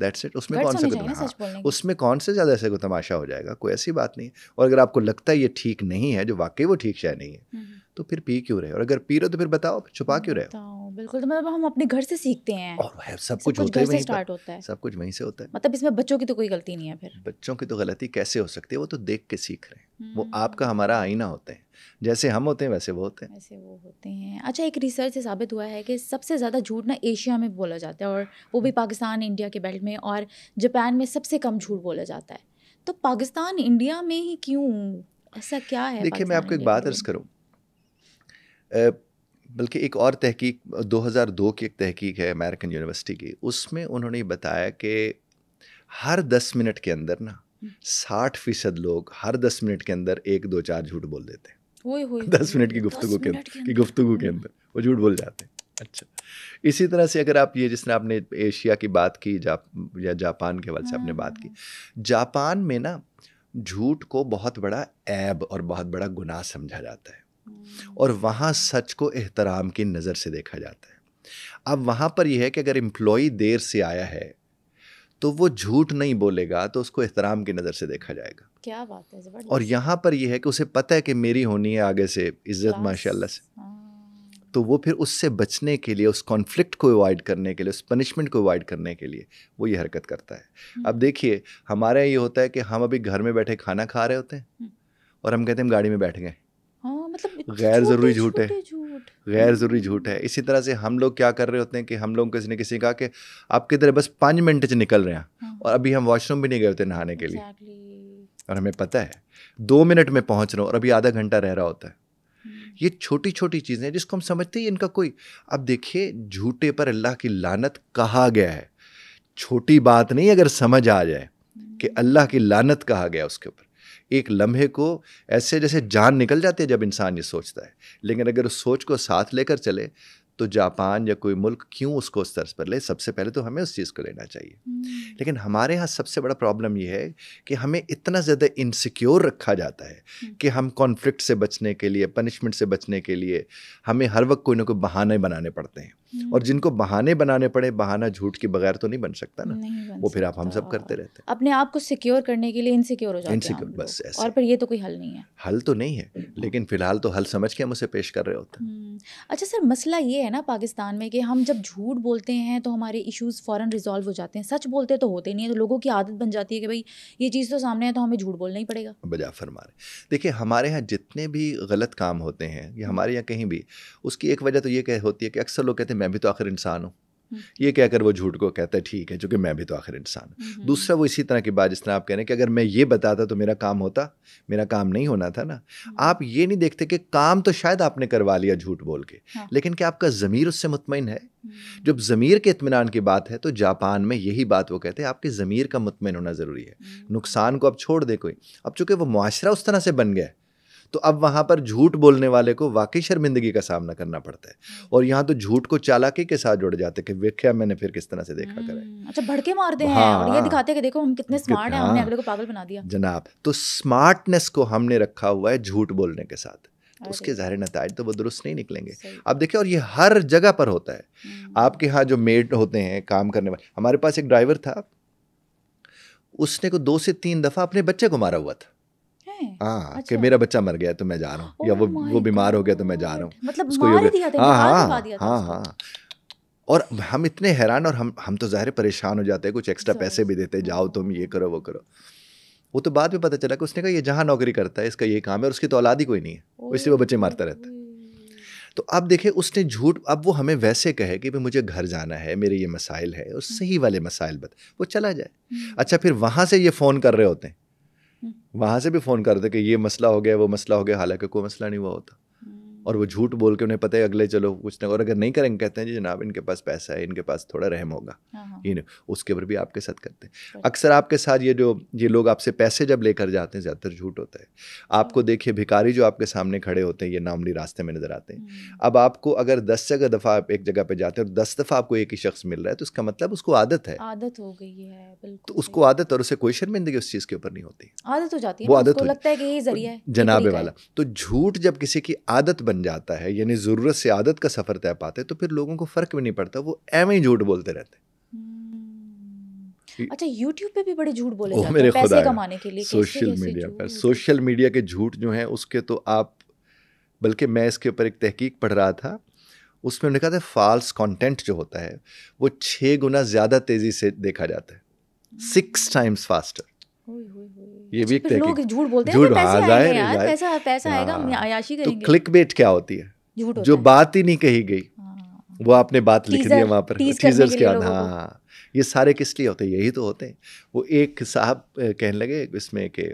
That's it. اس میں Guts کون سے ہونی چاہیے نا سچ بولنے کی. اس میں کون سے زیادہ ایسے کو تماشا ہو جائے گا, کوئی ایسی بات نہیں ہے. اور اگر آپ کو لگتا ہے یہ ٹھیک نہیں ہے, جو واقعی وہ ٹھیک شے نہیں ہے, تو پھر پی کیوں رہے, اور اگر پی رہے تو پھر بتاؤ, چھپا کیوں رہے ہو. بالکل, تو مطلب ہم اپنے گھر سے سیکھتے ہیں, اور سب کچھ ہوتا گھر ہے سے وہیں اسٹارٹ پر, ہوتا ہے. سب کچھ وہیں سے ہوتا ہے. مطلب اس میں بچوں کی تو کوئی غلطی نہیں ہے پھر. بچوں کی تو غلطی کیسے ہو سکتی ہے, وہ تو دیکھ کے سیکھ رہے ہیں. وہ آپ کا ہمارا آئینہ ہوتے ہیں, جیسے ہم ہوتے ہیں ویسے وہ ہوتے ہیں. ایسے وہ ہوتے ہیں. اچھا, ایک ریسرچ سے ثابت ہوا ہے کہ سب سے زیادہ جھوٹ نا ایشیا میں بولا جاتا ہے, اور وہ بھی پاکستان انڈیا کے بیلٹ میں, اور جاپان میں سب سے کم جھوٹ بولا جاتا ہے. تو پاکستان انڈیا میں ہی کیوں, ایسا کیا ہے؟ دیکھیے میں آپ کو ایک بات عرض کروں, بلکہ ایک اور تحقیق 2002 کی ایک تحقیق ہے امیرکن یونیورسٹی کی, اس میں انہوں نے بتایا کہ ہر 10 منٹ کے اندر نا 60% لوگ ہر 10 منٹ کے اندر 1 2 4 جھوٹ بول دیتے ہیں. 10 منٹ کی گفتگو کے اندر وہ جھوٹ بول جاتے ہیں. اچھا, اسی طرح سے اگر آپ یہ جس نے آپ نے ایشیا کی بات کی یا جاپان کے حوالے سے آپ نے بات کی, جاپان میں نا جھوٹ کو بہت بڑا عیب اور بہت بڑا گناہ سمجھا جاتا ہے, اور وہاں سچ کو احترام کی نظر سے دیکھا جاتا ہے. اب وہاں پر یہ ہے کہ اگر امپلائی دیر سے آیا ہے تو وہ جھوٹ نہیں بولے گا تو اس کو احترام کی نظر سے دیکھا جائے گا. کیا بات ہے, زبردست. اور یہاں پر یہ ہے کہ اسے پتہ ہے کہ میری ہونی ہے آگے سے عزت ماشاء اللہ سے, تو وہ پھر اس سے بچنے کے لیے, اس کانفلکٹ کو اوائڈ کرنے کے لیے, اس پنشمنٹ کو اوائڈ کرنے کے لیے وہ یہ حرکت کرتا ہے. اب دیکھیے ہمارا یہ ہوتا ہے کہ ہم ابھی گھر میں بیٹھے کھانا کھا رہے ہوتے ہیں اور ہم کہتے ہیں ہم گاڑی میں بیٹھ گئے. غیر ضروری جھوٹ ہے, غیر ضروری جھوٹ ہے. اسی طرح سے ہم لوگ کیا کر رہے ہوتے ہیں کہ ہم لوگ کسی نے کسی کہا کہ آپ کدھر بس 5 منٹ سے نکل رہے ہیں, اور ابھی ہم واش روم بھی نہیں گئے ہوتے نہانے کے لیے, اور ہمیں پتہ ہے 2 منٹ میں پہنچ رہا ہوں اور ابھی آدھا گھنٹہ رہ رہا ہوتا ہے. یہ چھوٹی چھوٹی چیزیں جس کو ہم سمجھتے ہیں ان کا کوئی, اب دیکھیے جھوٹے پر اللہ کی لعنت کہا گیا ہے, چھوٹی بات نہیں اگر سمجھ آ جائے کہ اللہ کی لعنت کہا گیا اس کے اوپر. ایک لمحے کو ایسے جیسے جان نکل جاتی ہے جب انسان یہ سوچتا ہے, لیکن اگر اس سوچ کو ساتھ لے کر چلے تو جاپان یا کوئی ملک کیوں اس کو اس طرز پر لے, سب سے پہلے تو ہمیں اس چیز کو لینا چاہیے. لیکن ہمارے ہاں سب سے بڑا پرابلم یہ ہے کہ ہمیں اتنا زیادہ انسیکیور رکھا جاتا ہے کہ ہم کانفلکٹ سے بچنے کے لیے, پنشمنٹ سے بچنے کے لیے ہمیں ہر وقت کوئی نہ کوئی بہانے بنانے پڑتے ہیں, اور جن کو بہانے بنانے پڑے, بہانہ جھوٹ کے بغیر تو نہیں بن سکتا نا, وہ پھر آپ ہم سب کرتے رہتے ہیں. اپنے آپ کو سیکیور کرنے کے لیے انسیکیور ہو جاتے ہیں بس ایسے. اور پھر یہ تو کوئی حل نہیں ہے. حل تو نہیں ہے, لیکن فی الحال تو حل سمجھ کے ہم اسے پیش کر رہے ہوتے ہیں. اچھا سر, مسئلہ یہ ہے نا پاکستان میں کہ ہم جب جھوٹ بولتے ہیں تو ہمارے ایشوز فوراً ریزالو ہو جاتے ہیں, سچ بولتے تو ہوتے نہیں ہیں, تو لوگوں کی عادت بن جاتی ہے کہ بھائی یہ چیز تو سامنے ہے تو ہمیں جھوٹ بولنا ہی پڑے گا. بجا فرما رہے. دیکھیے ہمارے ہاں جتنے بھی غلط کام ہوتے ہیں یا ہمارے یہاں کہیں بھی, اس کی ایک وجہ تو یہ ہوتی ہے کہ اکثر لوگ کہتے ہیں میں بھی تو آخر انسان ہوں, یہ کہہ کر وہ جھوٹ کو کہتا ہے ٹھیک ہے چونکہ میں بھی تو آخر انسان ہوں. دوسرا وہ اسی طرح کی بات جس طرح آپ کہہ رہے ہیں کہ اگر میں یہ بتاتا تو میرا کام ہوتا, میرا کام نہیں ہونا تھا نا. آپ یہ نہیں دیکھتے کہ کام تو شاید آپ نے کروا لیا جھوٹ بول کے, لیکن کیا آپ کا ضمیر اس سے مطمئن ہے؟ جب ضمیر کے اطمینان کی بات ہے تو جاپان میں یہی بات وہ کہتے ہیں آپ کے ضمیر کا مطمئن ہونا ضروری ہے. نقصان کو اب چھوڑ دے کوئی, اب چونکہ وہ معاشرہ اس طرح سے بن گیا ہے تو اب وہاں پر جھوٹ بولنے والے کو واقعی شرمندگی کا سامنا کرنا پڑتا ہے, اور یہاں تو جھوٹ کو چالاکی کے ساتھ جوڑ جاتے کہ ویکھیا میں نے پھر کس طرح سے دیکھا کرے. اچھا, بھڑکے مارتے ہیں اور یہ دکھاتے ہیں کہ دیکھو ہم کتنے اسمارٹ ہیں, ہم نے اگلے کو پاگل بنا دیا جناب. تو اسمارٹنیس کو ہم نے رکھا ہوا ہے جھوٹ بولنے کے ساتھ, تو اس کے ظاہر نتائج تو وہ درست نہیں نکلیں گے. اب دیکھیں, اور یہ ہر جگہ پر ہوتا ہے. آپ کے ہاں جو میڈ ہوتے ہیں کام کرنے والے, ہمارے پاس ایک ڈرائیور تھا, اس نے کو 2 سے 3 دفعہ اپنے بچے کو مارا ہوا تھا. ہاں, کہ میرا بچہ مر گیا تو میں جا رہا ہوں, یا وہ بیمار ہو گیا تو میں جا رہا ہوں. مطلب مار دیا تھا, نکال دیا تھا. ہاں. اور ہم اتنے حیران, اور ہم تو ظاہر پریشان ہو جاتے ہیں, کچھ ایکسٹرا پیسے بھی دیتے, جاؤ تم یہ کرو وہ کرو. وہ تو بعد میں پتہ چلا کہ اس نے کہا یہ جہاں نوکری کرتا ہے اس کا یہ کام ہے, اور اس کی تو اولاد ہی کوئی نہیں ہے, اس لیے وہ بچے مارتا رہتا ہے. تو اب دیکھیں اس نے جھوٹ, اب وہ ہمیں ویسے کہے کہ مجھے گھر جانا ہے, میرے یہ مسائل ہے, اور صحیح والے مسائل وہ چلا جائے. اچھا, پھر وہاں سے یہ فون کر رہے ہوتے ہیں, وہاں سے بھی فون کرتے کہ یہ مسئلہ ہو گیا, وہ مسئلہ ہو گیا, حالانکہ کوئی مسئلہ نہیں ہوا ہوتا. اور وہ جھوٹ بول کے انہیں پتہ ہے اگلے چلو کچھ نہ, اور اگر نہیں کریں گے کہتے ہیں جی جناب ان کے پاس پیسہ ہے, ان کے پاس تھوڑا رحم ہوگا, یہ نہیں, اس کے اوپر بھی آپ کے ساتھ کرتے ہیں. اکثر آپ کے ساتھ یہ لوگ آپ سے پیسے جب لے کر جاتے ہیں زیادہ تر جھوٹ ہوتا ہے. آپ کو دیکھیے بھکاری جو آپ کے سامنے کھڑے ہوتے ہیں, یہ نارملی راستے میں نظر آتے ہیں. اب آپ کو اگر 10 دفعہ آپ ایک جگہ پہ جاتے ہیں اور 10 دفعہ آپ کو ایک ہی شخص مل رہا ہے, تو اس کا مطلب اس کو عادت ہے, عادت ہو گئی ہے. بالکل, تو اس کو عادت, اور اسے کوئی شرمندگی اس چیز کے اوپر نہیں ہوتی, عادت ہو جاتی ہے, وہ عادت کو لگتا ہے کہ یہ ذریعہ ہے جناب والا. تو جھوٹ جب کسی کی عادت بن جاتا ہے, یعنی ضرورت سے عادت کا سفر طے پاتے, تو پھر لوگوں کو فرق بھی نہیں پڑتا, وہ ایویں ہی جھوٹ بولتے رہتے. اچھا یوٹیوب پہ بھی بڑے جھوٹ بولے او جاتے میرے ہیں پیسے خدا کمانے کے لیے. سوشل میڈیا پر سوشل میڈیا کے جھوٹ جو ہیں اس کے تو آپ, بلکہ میں اس کے اوپر ایک تحقیق پڑھ رہا تھا, اس میں انہوں نے کہا تھا فالس کانٹینٹ جو ہوتا ہے وہ 6 گنا زیادہ تیزی سے دیکھا جاتا ہے, 6 times faster. یہ بھی ایک لوگ تحقیق. جھوٹ بولتے ہیں جھوٹ, پیسے ہاں آئیں گے ظاہر یار, ہے, پیسہ آئے گا, ہم عیاشی تو کریں گے. کلک بیٹ کیا ہوتی ہے؟ جھوٹ جو بات ہی نہیں کہی گئی وہ آپ نے بات لکھ دی ہے وہاں پر, ٹیزرز کے. ہاں یہ سارے کس لیے ہوتے ہیں؟ یہی تو ہوتے ہیں. وہ ایک صاحب کہنے لگے اس میں کہ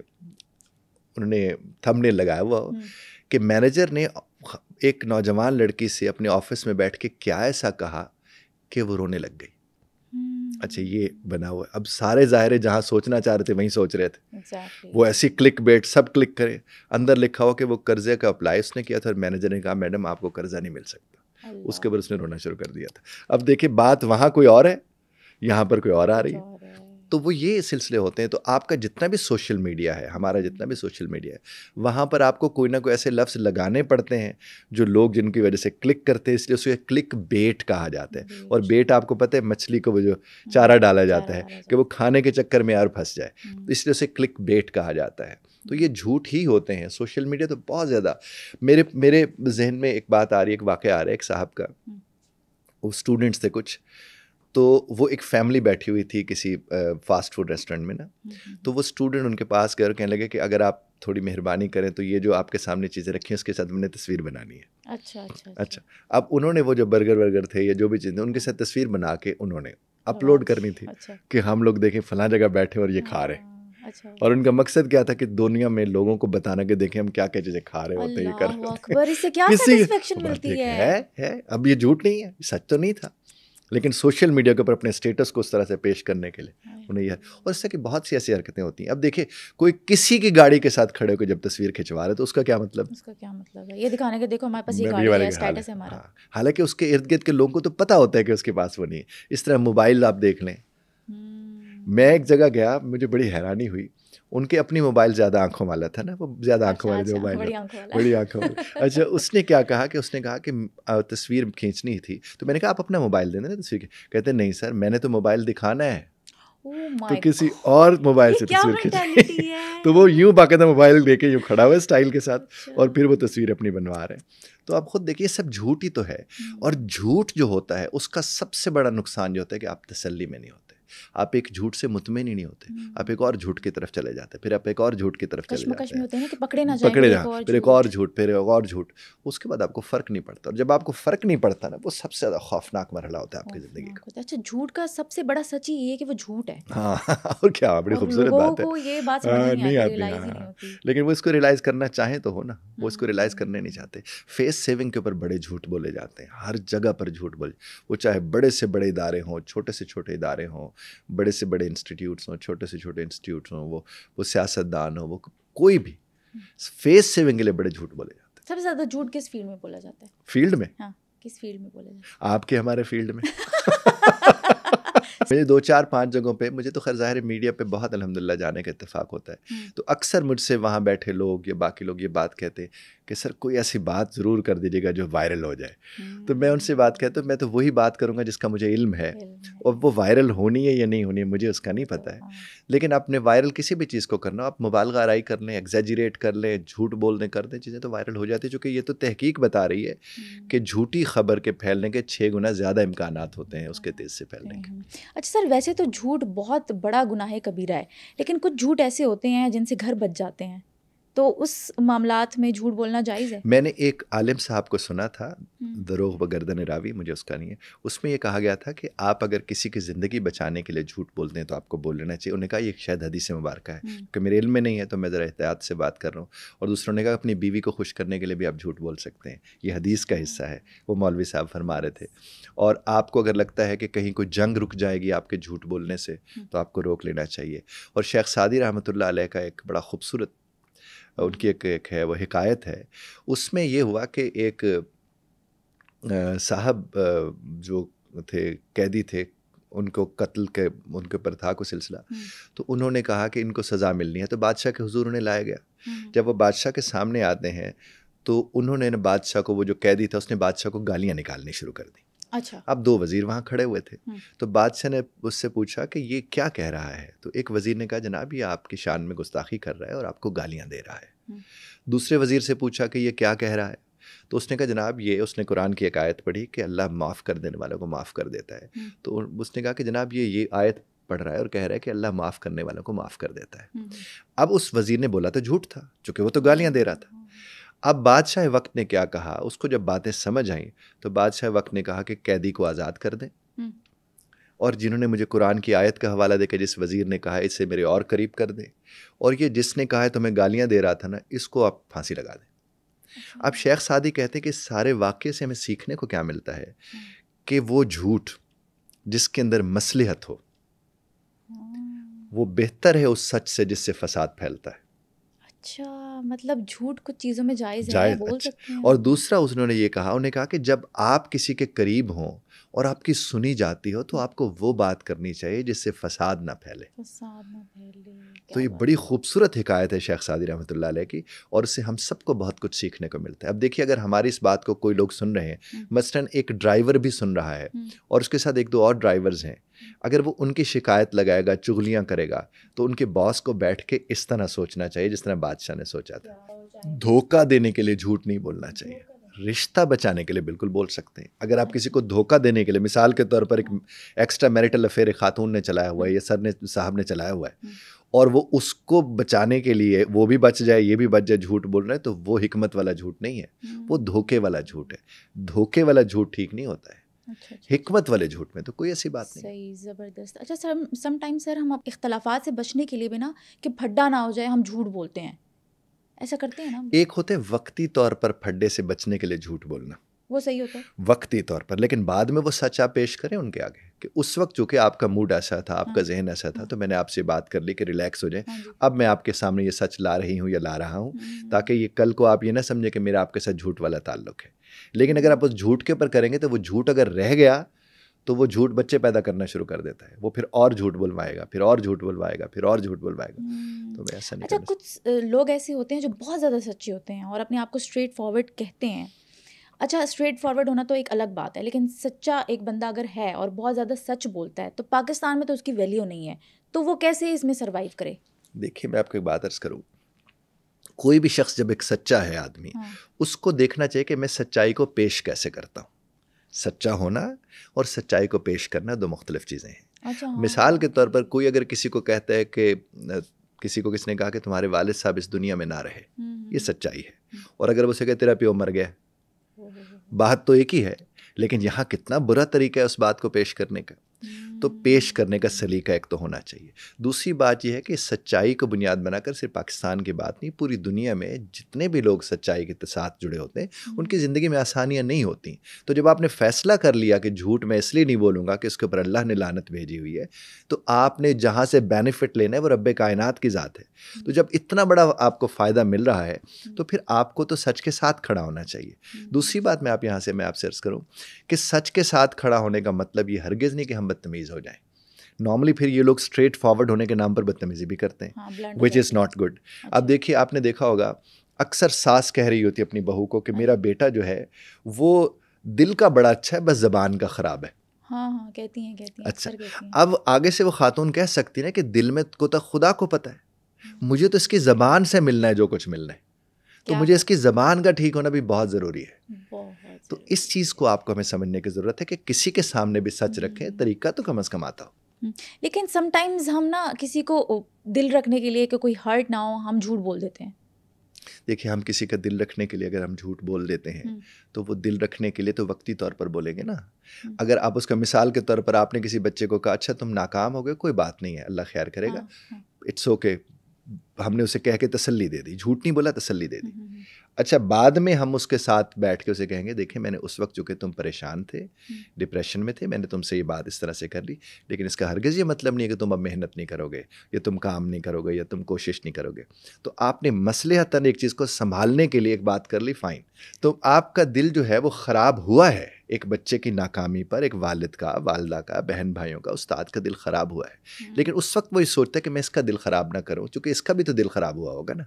انہوں نے تھم نیل لگایا ہوا کہ مینیجر نے ایک نوجوان لڑکی سے اپنے آفس میں بیٹھ کے کیا ایسا کہا کہ وہ رونے لگ گئی. اچھا یہ بنا ہوا ہے. اب سارے ظاہر جہاں سوچنا چاہ رہے تھے وہیں سوچ رہے تھے. وہ ایسی کلک بیٹ سب کلک کرے. اندر لکھا ہو کہ وہ قرضے کا اپلائی اس نے کیا تھا اور مینیجر نے کہا میڈم آپ کو قرضہ نہیں مل سکتا. اس کے بعد اس نے رونا شروع کر دیا تھا. اب دیکھیں بات وہاں کوئی اور ہے, یہاں پر کوئی اور آ رہی ہے. تو وہ یہ سلسلے ہوتے ہیں. تو آپ کا جتنا بھی سوشل میڈیا ہے, ہمارا جتنا بھی سوشل میڈیا ہے, وہاں پر آپ کو کوئی نہ کوئی ایسے لفظ لگانے پڑتے ہیں جو لوگ جن کی وجہ سے کلک کرتے ہیں, اس لیے اسے کلک بیٹ کہا جاتا ہے. اور بیٹ آپ کو پتہ ہے مچھلی کو وہ جو چارہ ڈالا جاتا ہے کہ وہ کھانے کے چکر میں اور پھنس جائے, اس لیے اسے کلک بیٹ کہا جاتا ہے. تو یہ جھوٹ ہی ہوتے ہیں. سوشل میڈیا تو بہت زیادہ. میرے ذہن میں ایک بات آ رہی ہے, ایک واقعہ آ رہا ہے. ایک صاحب کا, وہ اسٹوڈنٹس تھے کچھ, تو وہ ایک فیملی بیٹھی ہوئی تھی کسی فاسٹ فوڈ ریسٹورینٹ میں نا. تو وہ اسٹوڈنٹ ان کے پاس گئے اور کہنے لگے کہ اگر آپ تھوڑی مہربانی کریں تو یہ جو آپ کے سامنے چیزیں رکھی ہیں اس کے ساتھ ہم نے تصویر بنانی ہے. اچھا اب انہوں نے وہ جو برگر تھے یا جو بھی چیزیں ان کے ساتھ تصویر بنا کے انہوں نے اپلوڈ کرنی تھی کہ ہم لوگ دیکھیں فلاں جگہ بیٹھے اور یہ کھا رہے ہیں. اور ان کا مقصد کیا تھا کہ دنیا میں لوگوں کو بتانا کہ دیکھیں ہم کیا کیا چیزیں کھا رہے ہوتے ہیں, یہ کر رہے ہیں. اب یہ جھوٹ نہیں ہے, سچ تو نہیں تھا, لیکن سوشل میڈیا کے اوپر اپنے اسٹیٹس کو اس طرح سے پیش کرنے کے لیے انہیں یہ. اور اس سے کہ بہت سی ایسی حرکتیں ہوتی ہیں. اب دیکھیں کوئی کسی کی گاڑی کے ساتھ کھڑے ہو کے جب تصویر کھنچوا رہے تو اس کا کیا مطلب ہے؟ یہ دکھانے کے دیکھو ہمارے پاس یہ گاڑی ہے, اسٹیٹس ہے ہمارا. حالانکہ اس کے ارد گرد کے لوگوں کو تو پتہ ہوتا ہے کہ اس کے پاس وہ نہیں ہے. اس طرح موبائل آپ دیکھ لیں. میں ایک جگہ گیا, مجھے بڑی حیرانی ہوئی. ان کے اپنی موبائل زیادہ آنکھوں والا تھا نا, وہ زیادہ آنکھوں والے موبائل, بڑی آنکھوں والا. اچھا اس نے کیا کہا کہ اس نے کہا کہ تصویر کھینچنی تھی, تو میں نے کہا آپ اپنا موبائل دیں نا تصویر. کہتے نہیں سر میں نے تو موبائل دکھانا ہے, تو کسی اور موبائل سے تصویر کھینچی. تو وہ یوں باقاعدہ موبائل دے کے یوں کھڑا ہوا ہے اسٹائل کے ساتھ, اور پھر وہ تصویر اپنی بنوا رہے ہیں. تو آپ خود دیکھیے سب جھوٹ ہی تو ہے. اور جھوٹ جو ہوتا ہے اس کا سب سے بڑا نقصان جو ہوتا ہے کہ آپ تسلی میں نہیں ہوتے. آپ ایک جھوٹ سے مطمئن ہی نہیں ہوتے, آپ ایک اور جھوٹ کی طرف چلے جاتے, پھر آپ ایک اور جھوٹ کی طرف چلے جاتے ہیں, پکڑے جائیں, پھر ایک اور جھوٹ, پھر ایک اور جھوٹ. اس کے بعد آپ کو فرق نہیں پڑتا, اور جب آپ کو فرق نہیں پڑتا نا وہ سب سے زیادہ خوفناک مرحلہ ہوتا ہے آپ کی زندگی کا. اچھا جھوٹ کا سب سے بڑا سچ یہ ہے کہ وہ جھوٹ ہے. ہاں اور کیا بڑی خوبصورت بات ہے. یہ بات نہیں آتی, لیکن وہ اس کو ریلائز کرنا چاہیں تو ہو نا, وہ اس کو ریلائز کرنے نہیں چاہتے. فیس سیونگ کے اوپر بڑے جھوٹ بولے جاتے ہیں, ہر جگہ پر جھوٹ بولے, وہ چاہے بڑے سے بڑے ادارے ہوں, چھوٹے سے چھوٹے ادارے ہوں, بڑے سے بڑے انسٹیٹیوٹس ہوں, چھوٹے سے چھوٹے انسٹیٹیوٹس ہوں, وہ سیاستدان ہوں, وہ کوئی بھی, فیس سیونگ کے لیے بڑے جھوٹ بولے جاتے ہیں. سب سے زیادہ جھوٹ کس فیلڈ میں بولا جاتا ہے؟ فیلڈ میں؟ ہاں کس فیلڈ میں بولا جاتا ہے؟ آپ کے ہمارے فیلڈ میں. مجھے 2-4-5 جگہوں پہ, مجھے تو خیر ظاہر میڈیا پہ بہت الحمدللہ جانے کا اتفاق ہوتا ہے, تو اکثر مجھ سے وہاں بیٹھے لوگ یا باقی لوگ یہ بات کہتے ہیں کہ سر کوئی ایسی بات ضرور کر دیجیے گا جو وائرل ہو جائے. تو میں ان سے بات کہتا ہوں میں تو وہی بات کروں گا جس کا مجھے علم ہے, اور وہ وائرل ہونی ہے یا نہیں ہونی ہے مجھے اس کا نہیں پتہ ہے. لیکن آپ نے وائرل کسی بھی چیز کو کرنا, آپ مبالغہ آرائی کر لیں, ایگزیجریٹ کر لیں, جھوٹ بولنے کر دیں, چیزیں تو وائرل ہو جاتی ہیں. چونکہ یہ تو تحقیق بتا رہی ہے کہ جھوٹی خبر کے پھیلنے کے 6 گنا زیادہ امکانات ہوتے ہیں اس کے تیز سے پھیلنے کے. اچھا سر ویسے تو جھوٹ بہت بڑا گناہ کبیرہ ہے, لیکن کچھ جھوٹ ایسے ہوتے ہیں جن سے گھر بچ جاتے ہیں, تو اس معاملات میں جھوٹ بولنا جائز ہے؟ میں نے ایک عالم صاحب کو سنا تھا, دروغ و گردن راوی, مجھے اس کا نہیں ہے, اس میں یہ کہا گیا تھا کہ آپ اگر کسی کی زندگی بچانے کے لیے جھوٹ بولتے ہیں تو آپ کو بول لینا چاہیے. انہوں نے کہا یہ شاید حدیث مبارکہ ہے کہ میرے علم میں نہیں ہے تو میں ذرا احتیاط سے بات کر رہا ہوں. اور دوسروں نے کہا اپنی بیوی کو خوش کرنے کے لیے بھی آپ جھوٹ بول سکتے ہیں, یہ حدیث کا حصہ ہے. وہ مولوی صاحب فرما رہے تھے. اور آپ کو اگر لگتا ہے کہ کہیں کوئی جنگ رک جائے گی آپ کے جھوٹ بولنے سے تو آپ کو روک لینا چاہیے. اور شیخ سعدی رحمۃ اللہ علیہ کا ایک بڑا خوبصورت ان کی ایک ہے وہ حکایت ہے, اس میں یہ ہوا کہ ایک صاحب جو تھے قیدی تھے, ان کو قتل کے ان کے اوپر تھا کوئی سلسلہ, تو انہوں نے کہا کہ ان کو سزا ملنی ہے, تو بادشاہ کے حضور انہیں لایا گیا. جب وہ بادشاہ کے سامنے آتے ہیں تو انہوں نے بادشاہ کو, وہ جو قیدی تھا اس نے بادشاہ کو گالیاں نکالنی شروع کر دی. اچھا. اب 2 وزیر وہاں کھڑے ہوئے تھے. تو بادشاہ نے اس سے پوچھا کہ یہ کیا کہہ رہا ہے. تو ایک وزیر نے کہا جناب یہ آپ کی شان میں گستاخی کر رہا ہے اور آپ کو گالیاں دے رہا ہے. دوسرے وزیر سے پوچھا کہ یہ کیا کہہ رہا ہے. تو اس نے کہا جناب یہ، اس نے قرآن کی ایک آیت پڑھی کہ اللہ معاف کر دینے والوں کو معاف کر دیتا ہے. تو اس نے کہا کہ جناب یہ آیت پڑھ رہا ہے اور کہہ رہا ہے کہ اللہ معاف کرنے والوں کو معاف کر دیتا ہے. اب اس وزیر نے بولا تو جھوٹ تھا، چونکہ وہ تو گالیاں دے رہا تھا. اب بادشاہ وقت نے کیا کہا، اس کو جب باتیں سمجھ آئیں تو بادشاہ وقت نے کہا کہ قیدی کو آزاد کر دیں، اور جنہوں نے مجھے قرآن کی آیت کا حوالہ دے کے جس وزیر نے کہا اسے میرے اور قریب کر دیں، اور یہ جس نے کہا ہے تمہیں گالیاں دے رہا تھا نا، اس کو آپ پھانسی لگا دیں. اب شیخ سعدی کہتے ہیں کہ اس سارے واقعے سے ہمیں سیکھنے کو کیا ملتا ہے کہ وہ جھوٹ جس کے اندر مصلحت ہو وہ بہتر ہے اس سچ سے جس سے فساد پھیلتا ہے. اچھا، مطلب جھوٹ کچھ چیزوں میں جائز ہے، بول سکتے ہیں. اور دوسرا انہوں نے یہ کہا، انہوں نے کہا کہ جب آپ کسی کے قریب ہوں اور آپ کی سنی جاتی ہو تو آپ کو وہ بات کرنی چاہیے جس سے فساد نہ پھیلے. تو یہ بڑی خوبصورت حکایت ہے شیخ سعدی رحمۃ اللہ علیہ کی، اور اس سے ہم سب کو بہت کچھ سیکھنے کو ملتا ہے. اب دیکھیے اگر ہماری اس بات کو کوئی لوگ سن رہے ہیں، مثلاً ایک ڈرائیور بھی سن رہا ہے اور اس کے ساتھ 1-2 اور ڈرائیورز ہیں، اگر وہ ان کی شکایت لگائے گا، چغلیاں کرے گا، تو ان کے باس کو بیٹھ کے اس طرح سوچنا چاہیے جس طرح بادشاہ نے سوچا تھا. دھوکہ دینے کے لیے جھوٹ نہیں بولنا چاہیے، رشتہ بچانے کے لیے بالکل بول سکتے ہیں. اگر آپ کسی کو دھوکہ دینے کے لیے، مثال کے طور پر ایک ایکسٹرا میرٹل افیئر ایک خاتون نے چلایا ہوا ہے یا صاحب نے چلایا ہوا ہے، اور وہ اس کو بچانے کے لیے وہ بھی بچ جائے یہ بھی بچ جائے، جھوٹ بول رہے ہیں، تو وہ حکمت والا جھوٹ نہیں ہے، وہ دھوکے والا جھوٹ ہے. دھوکے والا جھوٹ ٹھیک نہیں ہوتا ہے. حکمت والے جھوٹ میں تو کوئی ایسی بات نہیں. صحیح، زبردست. اچھا سر، سم ٹائم سر ہم اختلافات سے بچنے کے لیے بھی نا کہ پھڈا نہ ہو جائے ہم جھوٹ بولتے ہیں، ایسا کرتے ہیں نا. ایک ہوتے وقتی طور پر پھڈے سے بچنے کے لیے جھوٹ بولنا، وہ صحیح ہوتا ہے وقتی طور پر، لیکن بعد میں وہ سچ آپ پیش کریں ان کے آگے کہ اس وقت چونکہ آپ کا موڈ ایسا تھا، آپ کا ذہن ایسا تھا، تو میں نے آپ سے بات کر لی کہ ریلیکس ہو جائیں، اب میں آپ کے سامنے یہ سچ لا رہی ہوں یا لا رہا ہوں، تاکہ یہ کل کو آپ یہ نہ سمجھیں کہ میرا آپ کے ساتھ جھوٹ والا تعلق ہے. لیکن اگر آپ اس جھوٹ کے اوپر کریں گے تو وہ جھوٹ اگر رہ گیا تو وہ جھوٹ بچے پیدا کرنا شروع کر دیتا ہے، وہ پھر اور جھوٹ بلوائے گا، پھر اور جھوٹ بلوائے گا، پھر اور جھوٹ بلوائے گا. تو میں ایسا نہیں. اچھا، کچھ لوگ ایسے ہوتے ہیں جو بہت زیادہ سچے ہوتے ہیں اور اپنے آپ کو اسٹریٹ فارورڈ کہتے ہیں. اچھا، اسٹریٹ فارورڈ ہونا تو ایک الگ بات ہے، لیکن سچا ایک بندہ اگر ہے اور بہت زیادہ سچ بولتا ہے تو پاکستان میں تو اس کی ویلیو نہیں ہے، تو وہ کیسے اس میں سروائیو کرے؟ دیکھیے میں آپ کو ایک بات عرض کروں، کوئی بھی شخص جب ایک سچا ہے آدمی، اس کو دیکھنا چاہیے کہ میں سچائی کو پیش کیسے کرتا ہوں. سچا ہونا اور سچائی کو پیش کرنا 2 مختلف چیزیں ہیں. مثال کے طور پر کوئی اگر کسی کو کہتا ہے کہ کسی کو کس نے کہا کہ تمہارے والد صاحب اس دنیا میں نہ رہے، یہ سچائی ہے. اور اگر وہ سے کہ تیرا پیو مر گیا، بات تو ایک ہی ہے، لیکن یہاں کتنا برا طریقہ ہے اس بات کو پیش کرنے کا. تو پیش کرنے کا سلیقہ ایک تو ہونا چاہیے. دوسری بات یہ ہے کہ سچائی کو بنیاد بنا کر صرف پاکستان کی بات نہیں، پوری دنیا میں جتنے بھی لوگ سچائی کے ساتھ جڑے ہوتے ہیں ان کی زندگی میں آسانیاں نہیں ہوتی. تو جب آپ نے فیصلہ کر لیا کہ جھوٹ میں اس لیے نہیں بولوں گا کہ اس کے اوپر اللہ نے لعنت بھیجی ہوئی ہے، تو آپ نے جہاں سے بینیفٹ لینا ہے وہ رب کائنات کی ذات ہے. تو جب اتنا بڑا آپ کو فائدہ مل رہا ہے تو پھر آپ کو تو سچ کے ساتھ کھڑا ہونا چاہیے. دوسری بات میں آپ سے عرض کروں کہ سچ کے ساتھ کھڑا ہونے کا مطلب یہ ہرگز نہیں کہ ہم بدتمیز ہو جائیں. نارملی پھر یہ لوگ اسٹریٹ فارورڈ ہونے کے نام پر بدتمیزی بھی کرتے ہیں، وچ از ناٹ گڈ. اب دیکھیے آپ نے دیکھا ہوگا اکثر ساس کہہ رہی ہوتی ہے اپنی بہو کو کہ میرا بیٹا جو ہے وہ دل کا بڑا اچھا ہے، بس زبان کا خراب ہے. ہاں کہتی ہیں. اچھا، اب آگے سے وہ خاتون کہہ سکتی ہے کہ دل میں کو تو خدا کو پتہ ہے، مجھے تو اس کی زبان سے ملنا ہے جو کچھ ملنا ہے، تو مجھے اس کی زبان کا ٹھیک ہونا بھی بہت ضروری ہے. تو اس چیز کو آپ کو ہمیں سمجھنے کی ضرورت ہے کہ کسی کے سامنے بھی سچ رکھیں، طریقہ تو کم از کم آتا ہو. لیکن سم ٹائمز ہم نا کسی کو دل رکھنے کے لیے کہ کوئی ہرٹ نہ ہو ہم جھوٹ بول دیتے ہیں. دیکھیے ہم کسی کا دل رکھنے کے لیے اگر ہم جھوٹ بول دیتے ہیں تو وہ دل رکھنے کے لیے تو وقتی طور پر بولیں گے نا. اگر آپ اس کا مثال کے طور پر آپ نے کسی بچے کو کہا اچھا تم ناکام ہو گئے، کوئی بات نہیں ہے، اللہ خیر کرے گا، اٹس اوکے، ہم نے اسے کہہ کے تسلی دے دی، جھوٹ نہیں بولا، تسلی دے دی. اچھا بعد میں ہم اس کے ساتھ بیٹھ کے اسے کہیں گے دیکھیں میں نے اس وقت چونکہ تم پریشان تھے، ڈپریشن میں تھے، میں نے تم سے یہ بات اس طرح سے کر لی، لیکن اس کا ہرگز یہ مطلب نہیں ہے کہ تم اب محنت نہیں کرو گے یا تم کام نہیں کرو گے یا تم کوشش نہیں کرو گے. تو آپ نے مصلحتاً ایک چیز کو سنبھالنے کے لیے ایک بات کر لی، فائن. تو آپ کا دل جو ہے وہ خراب ہوا ہے، ایک بچے کی ناکامی پر ایک والد کا، والدہ کا، بہن بھائیوں کا، استاد کا دل خراب ہوا ہے، لیکن اس وقت وہ یہ سوچتا ہے کہ میں اس کا دل خراب نہ کروں، چونکہ اس کا بھی تو دل خراب ہوا ہوگا نا.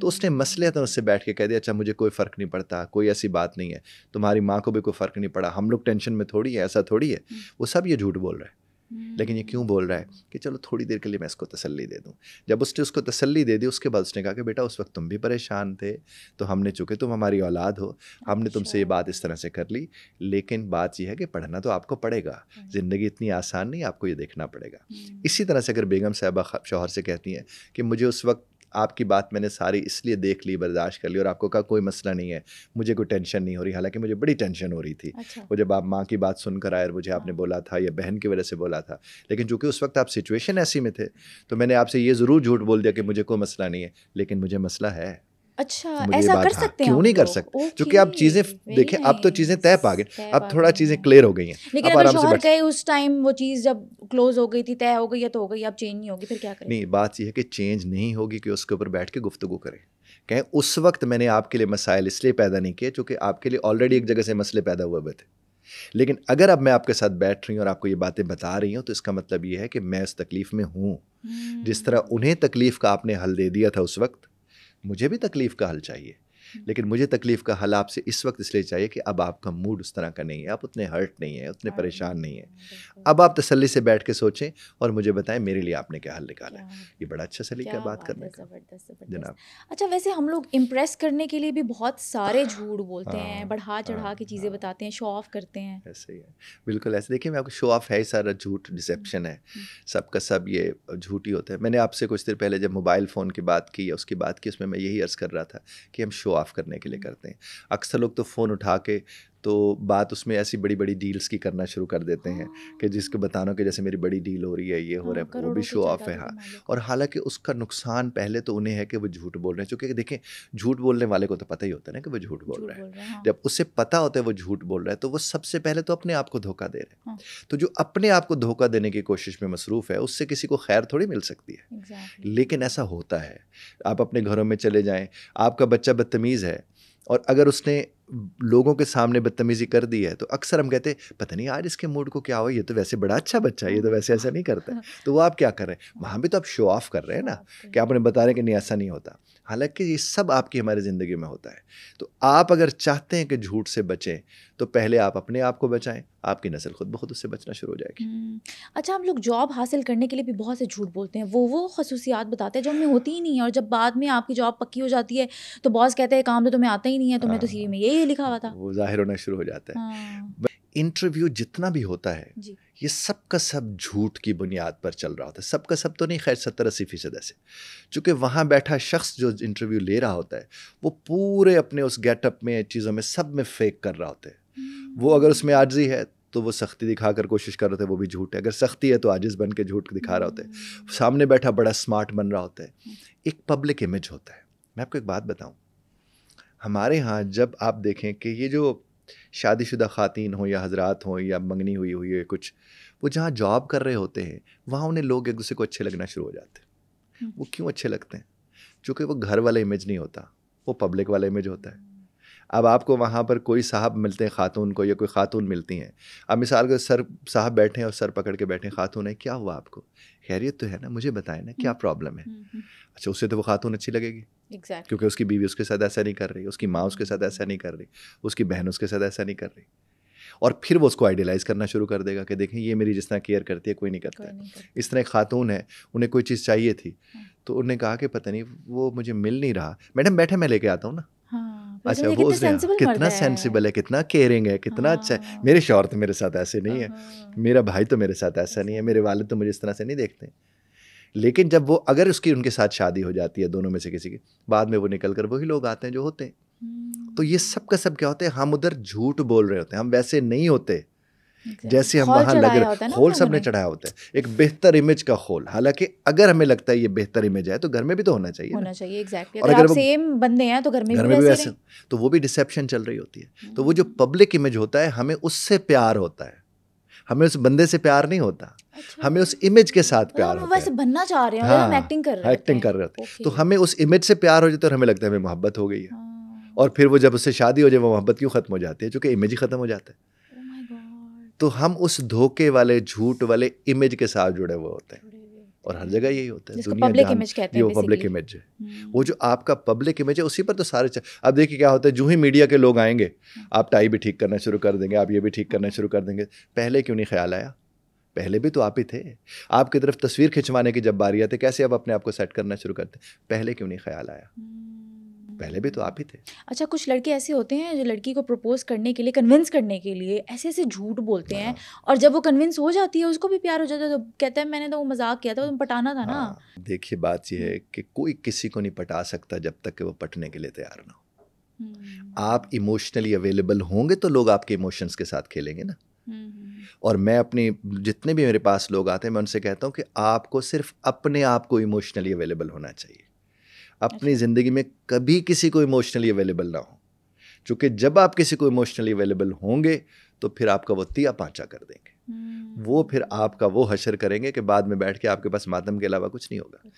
تو اس نے مصلحتاً اس سے بیٹھ کے کہہ دیا اچھا مجھے کوئی فرق نہیں پڑتا، کوئی ایسی بات نہیں ہے، تمہاری ماں کو بھی کوئی فرق نہیں پڑا، ہم لوگ ٹینشن میں تھوڑی ہے، ایسا تھوڑی ہے. وہ سب یہ جھوٹ بول رہا ہے. لیکن یہ کیوں بول رہا ہے کہ چلو تھوڑی دیر کے لیے میں اس کو تسلی دے دوں. جب اس نے اس کو تسلی دے دی اس کے بعد اس نے کہا کہ بیٹا اس وقت تم بھی پریشان تھے، تو ہم نے چونکہ تم ہماری اولاد ہو، ہم نے تم سے یہ بات اس طرح سے کر لی، لیکن بات یہ ہے کہ پڑھنا تو آپ کو پڑے گا، زندگی اتنی آسان نہیں، آپ کو یہ دیکھنا پڑے گا. اسی طرح سے اگر بیگم صاحبہ شوہر سے کہتی ہیں کہ مجھے اس وقت آپ کی بات میں نے ساری اس لیے دیکھ لی، برداشت کر لی، اور آپ کو کہا کوئی مسئلہ نہیں ہے، مجھے کوئی ٹینشن نہیں ہو رہی، حالانکہ مجھے بڑی ٹینشن ہو رہی تھی. وہ جب آپ ماں کی بات سن کر آئے اور مجھے آپ نے بولا تھا یا بہن کی وجہ سے بولا تھا، لیکن چونکہ اس وقت آپ سچویشن ایسی میں تھے تو میں نے آپ سے یہ ضرور جھوٹ بول دیا کہ مجھے کوئی مسئلہ نہیں ہے، لیکن مجھے مسئلہ ہے. اچھا ایسا کر سکتے ہیں؟ کیوں نہیں کر سکتے؟ چونکہ آپ چیزیں دیکھیں، اب تو چیزیں طے پا گئی، اب تھوڑا چیزیں کلیئر ہو گئی ہیں. لیکن اگر شوہر کہے اس ٹائم وہ چیز جب کلوز ہو گئی تھی، طے ہو گئی ہے تو ہو گئی، اب چینج نہیں ہوگی، پھر کیا کریں؟ نہیں، بات یہ ہے کہ چینج نہیں ہوگی کہ اس کے اوپر بیٹھ کے گفتگو کریں. کہیں اس وقت میں نے آپ کے لیے مسائل اس لیے پیدا نہیں کیے چونکہ آپ کے لیے آلریڈی ایک جگہ سے مسئلے پیدا ہوئے ہوئے تھے، لیکن اگر اب میں آپ کے ساتھ بیٹھ رہی ہوں اور آپ کو یہ باتیں بتا رہی ہوں تو اس کا مطلب یہ ہے کہ میں اس تکلیف میں ہوں. جس طرح انہیں تکلیف کا آپ نے حل دے دیا تھا اس وقت، مجھے بھی تکلیف کا حل چاہیے، لیکن مجھے تکلیف کا حل آپ سے اس وقت اس لیے چاہیے کہ اب آپ کا موڈ اس طرح کا نہیں ہے، آپ اتنے ہرٹ نہیں ہیں، اتنے پریشان نہیں ہیں. اب آپ تسلی سے بیٹھ کے سوچیں اور مجھے بتائیں میرے لیے آپ نے کیا حل نکالا ہے. یہ بڑا اچھا سلیقہ ہے بات کرنے کا جناب. اچھا ویسے ہم لوگ امپریس کرنے کے لیے بھی بہت سارے جھوٹ بولتے ہیں، بڑھا چڑھا کے چیزیں بتاتے ہیں، شو آف کرتے ہیں. ایسے ہی ہے، بالکل ایسے. دیکھیے میں آپ کو شو آف ہے ہی سارا جھوٹ، ڈسیپشن ہے، سب کا سب یہ جھوٹ ہی ہوتا ہے. میں نے آپ سے کچھ دیر پہلے جب موبائل فون کی بات کی یا اس کی بات کی، اس میں یہی عرض کر رہا تھا کہ ہم شو آف کرنے کے لیے کرتے ہیں. اکثر لوگ تو فون اٹھا کے تو بات اس میں ایسی بڑی بڑی ڈیلز کی کرنا شروع کر دیتے ہیں کہ جس کو بتانا کہ جیسے میری بڑی ڈیل ہو رہی ہے، یہ ہو رہا ہے، وہ بھی شو آف ہے. ہاں، اور حالانکہ اس کا نقصان پہلے تو انہیں ہے کہ وہ جھوٹ بول رہے ہیں. چونکہ دیکھیں جھوٹ بولنے والے کو تو پتہ ہی ہوتا ہے نا کہ وہ جھوٹ بول رہا ہے. جب اسے پتہ ہوتا ہے وہ جھوٹ بول رہا ہے تو وہ سب سے پہلے تو اپنے آپ کو دھوکہ دے رہے ہیں. تو جو اپنے آپ کو دھوکہ دینے کی کوشش میں مصروف ہے اس سے کسی کو خیر تھوڑی مل سکتی ہے. لیکن ایسا ہوتا ہے. آپ اپنے گھروں میں چلے جائیں، آپ کا بچہ بدتمیز ہے اور اگر اس نے لوگوں کے سامنے بدتمیزی کر دی ہے تو اکثر ہم کہتے ہیں پتہ نہیں آج اس کے موڈ کو کیا ہوا، یہ تو ویسے بڑا اچھا بچہ ہے، یہ تو ویسے ایسا نہیں کرتا. تو وہ آپ کیا کر رہے ہیں؟ وہاں بھی تو آپ شو آف کر رہے ہیں نا، کہ آپ انہیں بتا رہے ہیں کہ نہیں ایسا نہیں ہوتا. حالانکہ یہ سب آپ کی ہماری زندگی میں ہوتا ہے. تو آپ اگر چاہتے ہیں کہ جھوٹ سے بچیں تو پہلے آپ اپنے آپ کو بچائیں، آپ کی نسل خود بخود اس سے بچنا شروع ہو جائے گی. اچھا ہم لوگ جاب حاصل کرنے کے لیے بھی بہت سے جھوٹ بولتے ہیں، وہ خصوصیات بتاتے ہیں جو ہم میں ہوتی ہی نہیں ہے، اور جب بعد میں آپ کی جاب پکی ہو جاتی ہے تو باس کہتے ہیں کام تو تمہیں آتا ہی نہیں ہے، تمہیں تو سی وی میں یہی لکھا ہوا تھا. وہ ظاہر ہونا شروع ہو جاتا ہے. انٹرویو جتنا بھی ہوتا ہے یہ سب کا سب جھوٹ کی بنیاد پر چل رہا ہوتا ہے. سب کا سب تو نہیں، خیر 70-80% ایسے. چونکہ وہاں بیٹھا شخص جو انٹرویو لے رہا ہوتا ہے وہ پورے اپنے اس گیٹ اپ میں، چیزوں میں، سب میں فیک کر رہا ہوتا ہے. وہ اگر اس میں عاجزی ہے تو وہ سختی دکھا کر کوشش کر رہے ہوتے ہیں، وہ بھی جھوٹ ہے. اگر سختی ہے تو عاجز بن کے جھوٹ دکھا رہا ہوتا ہے. سامنے بیٹھا بڑا سمارٹ بن رہا ہوتا ہے. ایک پبلک امیج ہوتا ہے. میں آپ کو ایک بات بتاؤں، ہمارے ہاں جب آپ دیکھیں کہ یہ جو شادی شدہ خواتین ہوں یا حضرات ہوں یا منگنی ہوئی ہے کچھ، وہ جہاں جاب کر رہے ہوتے ہیں وہاں انہیں لوگ ایک دوسرے کو اچھے لگنا شروع ہو جاتے ہیں. وہ کیوں اچھے لگتے ہیں؟ چونکہ وہ گھر والا امیج نہیں ہوتا، وہ پبلک والا امیج ہوتا ہے. اب آپ کو وہاں پر کوئی صاحب ملتے ہیں خاتون کو، یا کوئی خاتون ملتی ہیں، اب مثال کے سر صاحب بیٹھے ہیں اور سر پکڑ کے بیٹھے ہیں، خاتون ہے، کیا ہوا آپ کو، خیریت تو ہے نا، مجھے بتائیں نا کیا پرابلم ہے. اچھا اس سے تو وہ خاتون اچھی لگے گی کیونکہ اس کی بیوی اس کے ساتھ ایسا نہیں کر رہی، اس کی ماں اس کے ساتھ ایسا نہیں کر رہی، اس کی بہن اس کے ساتھ ایسا نہیں کر رہی. اور پھر وہ اس کو آئیڈیلائز کرنا شروع کر دے گا کہ دیکھیں یہ میری جس طرح کیئر کرتی ہے کوئی نہیں کرتا ہے. اس طرح ایک خاتون ہے، انہیں کوئی چیز چاہیے تھی تو انہوں نے کہا کہ پتہ نہیں وہ مجھے مل نہیں رہا، میڈم بیٹھے میں لے کے آتا ہوں نا. اچھا وہ اس نے کتنا سینسیبل ہے، کتنا کیئرنگ ہے، کتنا اچھا ہے. میرے شوہر تو میرے ساتھ ایسے نہیں ہے، میرا بھائی تو میرے ساتھ ایسا نہیں ہے، میرے والد تو مجھے اس طرح سے نہیں دیکھتے. لیکن جب وہ اگر اس کی ان کے ساتھ شادی ہو جاتی ہے دونوں میں سے کسی کی، بعد میں وہ نکل کر وہی لوگ آتے ہیں جو ہوتے ہیں. تو یہ سب کا سب کیا ہوتا ہے، ہم ادھر جھوٹ بول رہے ہوتے ہیں، ہم ویسے نہیں ہوتے جیسے ہم وہاں لگ رہے. خول سب نے چڑھایا ہوتا ہے، ایک بہتر امیج کا خول. حالانکہ اگر ہمیں لگتا ہے یہ بہتر امیج ہے تو گھر میں بھی تو ہونا چاہیے. اور اگر آپ سیم بندے ہیں تو گھر میں بھی ویسے، تو وہ بھی ڈسیپشن چل رہی ہوتی ہے. تو وہ جو پبلک امیج ہوتا ہے ہمیں اس سے پیار ہوتا ہے، ہمیں اس بندے سے پیار نہیں ہوتا، ہمیں اس امیج کے ساتھ پیار ہوتا ہے. ویسے بننا چاہ رہے ہیں، ہم ایکٹنگ کر رہے ہوتے ہیں، تو ہمیں اس امیج سے پیار ہو جاتا ہے اور ہمیں لگتا ہے ہمیں محبت ہو گئی ہے. اور پھر وہ جب اس سے شادی ہو جائے وہ محبت کیوں ختم ہو جاتی ہے؟ چونکہ امیج ہی ختم ہو جاتا ہے. تو ہم اس دھوکے والے جھوٹ والے امیج کے ساتھ جڑے ہوئے ہوتے ہیں. اور ہر جگہ یہی ہوتا ہے, دنیا جہاں یہ پبلک امیج ہے, وہ جو آپ کا پبلک امیج ہے اسی پر تو سارے. اب دیکھیے کیا ہوتا ہے, جو ہی میڈیا کے لوگ آئیں گے آپ ٹائی بھی ٹھیک کرنا شروع کر دیں گے, آپ یہ بھی ٹھیک کرنا شروع کر دیں گے. پہلے کیوں نہیں خیال آیا؟ پہلے بھی تو آپ ہی تھے. آپ کی طرف تصویر کھنچوانے کی جب باری آتی کیسے آپ اپنے آپ کو سیٹ کرنا شروع کرتے؟ پہلے کیوں نہیں خیال آیا؟ پہلے بھی تو آپ ہی تھے. اچھا, کچھ لڑکے ایسے ہوتے ہیں جو لڑکی کو پروپوز کرنے کے لیے, کنونس کرنے کے لیے ایسے ایسے جھوٹ بولتے ہیں, اور جب وہ کنونس ہو جاتی ہے اس کو بھی پیار ہو جاتا ہے تو کہتا ہے میں نے تو وہ مذاق کیا تھا, تم پٹانا تھا نا. دیکھیے بات یہ ہے کہ کوئی کسی کو نہیں پٹا سکتا جب تک کہ وہ پٹنے کے لیے تیار نہ ہو. آپ ایموشنلی اویلیبل ہوں گے تو لوگ آپ کے ایموشنس کے ساتھ کھیلیں گے نا. اور میں اپنی جتنے بھی میرے پاس لوگ آتے ہیں میں ان سے کہتا ہوں کہ آپ کو صرف اپنے آپ کو ایموشنلی اویلیبل ہونا چاہیے. اپنی زندگی میں کبھی کسی کو ایموشنلی اویلیبل نہ ہو, چونکہ جب آپ کسی کو ایموشنلی اویلیبل ہوں گے تو پھر آپ کا وہ تیا پانچا کر دیں گے. وہ پھر آپ کا وہ حشر کریں گے کہ بعد میں بیٹھ کے آپ کے پاس ماتم کے علاوہ کچھ نہیں ہوگا.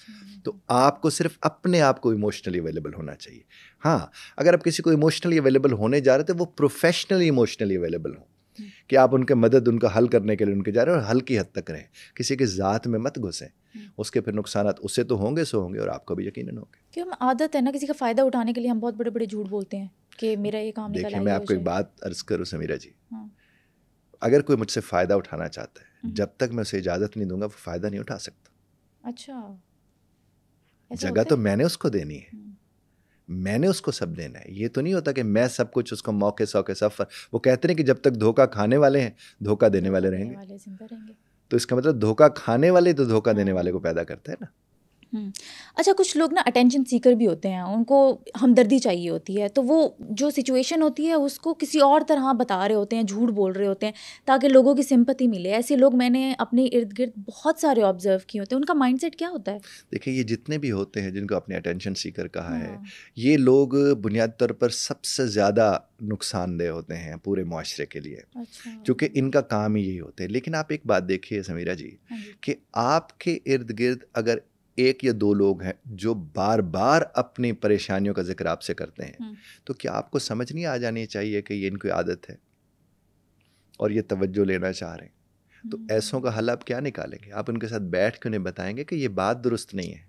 تو آپ کو صرف اپنے آپ کو ایموشنلی اویلیبل ہونا چاہیے. ہاں, اگر آپ کسی کو ایموشنلی اویلیبل ہونے جا رہے تھے وہ پروفیشنلی ایموشنلی اویلیبل ہوں, کہ آپ ان کے مدد ان کا حل کرنے کے لیے ان کے جا رہے ہیں, اور حل کی حد تک رہیں, کسی کے ذات میں مت گھسیں. اس کے پھر نقصانات اسے تو ہوں گے سو ہوں گے, اور آپ کو بھی یقیناً ہوں گے. کہ ہم عادت ہے نا کسی کا فائدہ اٹھانے کے لیے ہم بہت بڑے بڑے جھوٹ بولتے ہیں کہ میرا یہ کام نکل آیا. دیکھیں میں آپ کو ایک بات عرض کروں سمیرا جی, اگر کوئی مجھ سے فائدہ اٹھانا چاہتا ہے, جب تک میں اسے اجازت نہیں دوں گا وہ فائدہ نہیں اٹھا سکتا. اچھا, جگہ تو میں نے اس کو دینی ہے, میں نے اس کو سب دینا ہے. یہ تو نہیں ہوتا کہ میں سب کچھ اس کو موقع سوقے سفر. وہ کہتے ہیں کہ جب تک دھوکہ کھانے والے ہیں دھوکہ دینے والے رہیں گے. تو اس کا مطلب دھوکہ کھانے والے تو دھوکہ دینے والے کو پیدا کرتے ہیں نا. اچھا, کچھ لوگ نا اٹینشن سیکر بھی ہوتے ہیں, ان کو ہمدردی چاہیے ہوتی ہے, تو وہ جو سچویشن ہوتی ہے اس کو کسی اور طرح بتا رہے ہوتے ہیں, جھوٹ بول رہے ہوتے ہیں تاکہ لوگوں کی سمپتی ملے. ایسے لوگ میں نے اپنے ارد گرد بہت سارے آبزرو کیے ہوتے ہیں. ان کا مائنڈ سیٹ کیا ہوتا ہے؟ دیکھیں یہ جتنے بھی ہوتے ہیں جن کو اپنے اٹینشن سیکر کہا ہے, یہ لوگ بنیادی طور پر سب سے زیادہ نقصان دہ ہوتے ہیں پورے معاشرے کے لیے, چونکہ ان کا کام ہی یہی ہوتے ہیں. لیکن آپ ایک بات دیکھیے سمیرا جی, کہ آپ کے ارد گرد اگر ایک یا دو لوگ ہیں جو بار بار اپنی پریشانیوں کا ذکر آپ سے کرتے ہیں, تو کیا آپ کو سمجھ نہیں آ جانی چاہیے کہ یہ ان کی عادت ہے اور یہ توجہ لینا چاہ رہے ہیں؟ تو ایسوں کا حل آپ کیا نکالیں گے؟ آپ ان کے ساتھ بیٹھ کے انہیں بتائیں گے کہ یہ بات درست نہیں ہے,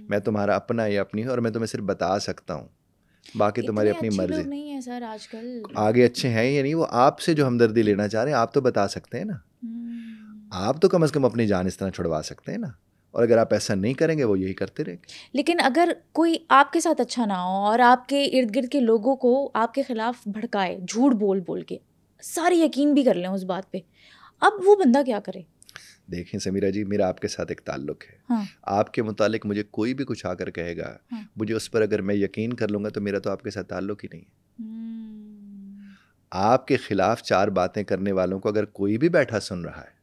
میں تمہارا اپنا یا اپنی ہوں اور میں تمہیں صرف بتا سکتا ہوں, باقی تمہاری اپنی مرضی. نہیں ہے سر آج کل آگے اچھے ہیں یا نہیں, وہ آپ سے جو ہمدردی لینا چاہ رہے ہیں آپ تو بتا سکتے ہیں نا. آپ تو کم از کم اپنی جان اس طرح چھڑوا سکتے ہیں نا. اور اگر آپ ایسا نہیں کریں گے وہ یہی کرتے رہیں گے. لیکن اگر کوئی آپ کے ساتھ اچھا نہ ہو اور آپ کے ارد گرد کے لوگوں کو آپ کے خلاف بھڑکائے جھوٹ بول بول کے, سارے یقین بھی کر لیں اس بات پہ, اب وہ بندہ کیا کرے؟ دیکھیں سمیرا جی, میرا آپ کے ساتھ ایک تعلق ہے. آپ کے متعلق مجھے کوئی بھی کچھ آ کر کہے گا, مجھے اس پر اگر میں یقین کر لوں گا تو میرا تو آپ کے ساتھ تعلق ہی نہیں ہے. آپ کے خلاف چار باتیں کرنے والوں کو اگر کوئی بھی بیٹھا سن رہا ہے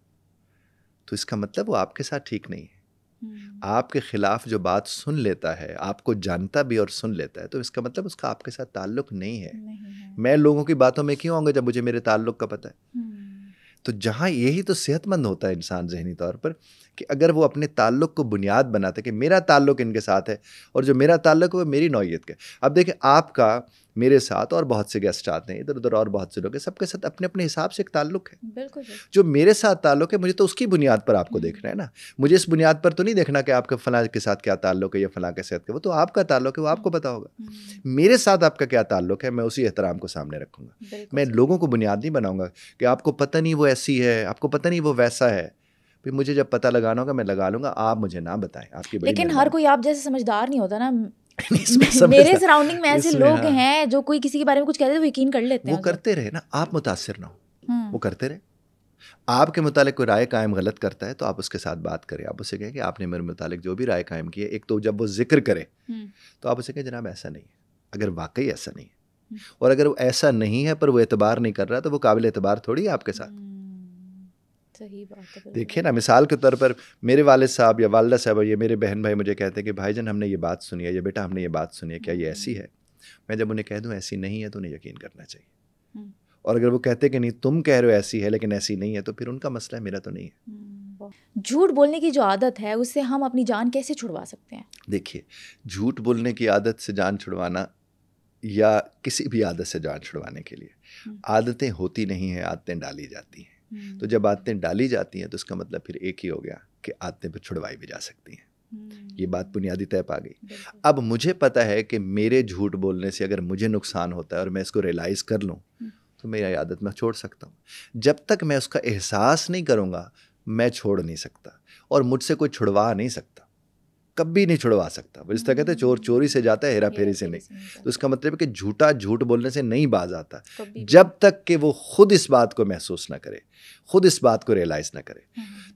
تو اس کا مطلب وہ آپ کے ساتھ ٹھیک نہیں ہے. آپ کے خلاف جو بات سن لیتا ہے, آپ کو جانتا بھی اور سن لیتا ہے, تو اس کا مطلب اس کا آپ کے ساتھ تعلق نہیں ہے. میں لوگوں کی باتوں میں کیوں آؤں گا جب مجھے میرے تعلق کا پتہ ہے؟ تو جہاں یہی تو صحت مند ہوتا ہے انسان ذہنی طور پر, کہ اگر وہ اپنے تعلق کو بنیاد بناتا ہے کہ میرا تعلق ان کے ساتھ ہے اور جو میرا تعلق ہے وہ میری نوعیت کا. اب دیکھیں آپ کا میرے ساتھ اور بہت سے گیسٹ آتے ہیں ادھر ادھر اور بہت سے لوگ ہیں, سب کے ساتھ اپنے اپنے حساب سے ایک تعلق ہے. بالکل جو میرے ساتھ تعلق ہے مجھے تو اس کی بنیاد پر آپ کو دیکھنا ہے نا. مجھے اس بنیاد پر تو نہیں دیکھنا کہ آپ کا فلاں کے ساتھ کیا تعلق ہے یا فلاں کے ساتھ, وہ تو آپ کا تعلق ہے, وہ آپ کو پتا ہوگا. میرے ساتھ آپ کا کیا تعلق ہے میں اسی احترام کو سامنے رکھوں گا. میں لوگوں کو بنیاد نہیں بناؤں گا کہ آپ کو پتہ نہیں وہ ایسی ہے, آپ کو پتہ نہیں وہ ویسا ہے. پھر مجھے جب پتہ لگانا ہوگا میں لگا لوں گا, آپ مجھے نہ بتائیں. آپ کی لیکن ہر کوئی آپ جیسے سمجھدار نہیں ہوتا نا. میرے سراؤنڈنگ میں ایسے لوگ ہیں جو کوئی کسی کے بارے میں کچھ کہتے ہیں وہ یقین کر لیتے ہیں. وہ کرتے رہے نا, آپ متاثر نہ ہو, وہ کرتے رہے. آپ کے متعلق کوئی رائے قائم غلط کرتا ہے تو آپ اس کے ساتھ بات کریں. آپ اسے کہیں کہ آپ نے میرے متعلق جو بھی رائے قائم کی ہے, ایک تو جب وہ ذکر کرے تو آپ اسے کہیں جناب ایسا نہیں ہے. اگر واقعی ایسا نہیں ہے, اور اگر وہ ایسا نہیں ہے پر وہ اعتبار نہیں کر رہا تو وہ قابل اعتبار تھوڑی ہے آپ کے ساتھ. صحیح بات ہے. دیکھیں نا, مثال کے طور پر میرے والد صاحب یا والدہ صاحب یا میرے بہن بھائی مجھے کہتے ہیں کہ بھائی جان ہم نے یہ بات سنی ہے, یا بیٹا ہم نے یہ بات سنی ہے, کیا یہ ایسی ہے؟ میں جب انہیں کہہ دوں ایسی نہیں ہے تو انہیں یقین کرنا چاہیے. اور اگر وہ کہتے کہ نہیں تم کہہ رہے ہو ایسی ہے لیکن ایسی نہیں ہے, تو پھر ان کا مسئلہ ہے, میرا تو نہیں ہے. جھوٹ بولنے کی جو عادت ہے اس سے ہم اپنی جان کیسے چھڑوا سکتے ہیں؟ دیکھیے, جھوٹ بولنے کی عادت سے جان چھڑوانا یا کسی بھی عادت سے جان چھڑوانے کے لیے عادتیں ہوتی نہیں ہیں, عادتیں ڈالی جاتی ہیں. تو جب عادتیں ڈالی جاتی ہیں تو اس کا مطلب پھر ایک ہی ہو گیا کہ عادتیں پھر چھڑوائی بھی جا سکتی ہیں. یہ بات بنیادی طے پا گئی. اب مجھے پتہ ہے کہ میرے جھوٹ بولنے سے اگر مجھے نقصان ہوتا ہے اور میں اس کو ریلائز کر لوں تو میری عادت میں چھوڑ سکتا ہوں. جب تک میں اس کا احساس نہیں کروں گا میں چھوڑ نہیں سکتا, اور مجھ سے کوئی چھڑوا نہیں سکتا, کبھی نہیں چھڑوا سکتا. جس طرح کہتے ہیں چور چوری سے جاتا ہے ہیرا پھیری سے نہیں. تو اس کا مطلب ہے کہ جھوٹا جھوٹ بولنے سے نہیں باز آتا جب تک کہ وہ خود اس بات کو محسوس نہ کرے, خود اس بات کو ریئلائز نہ کرے.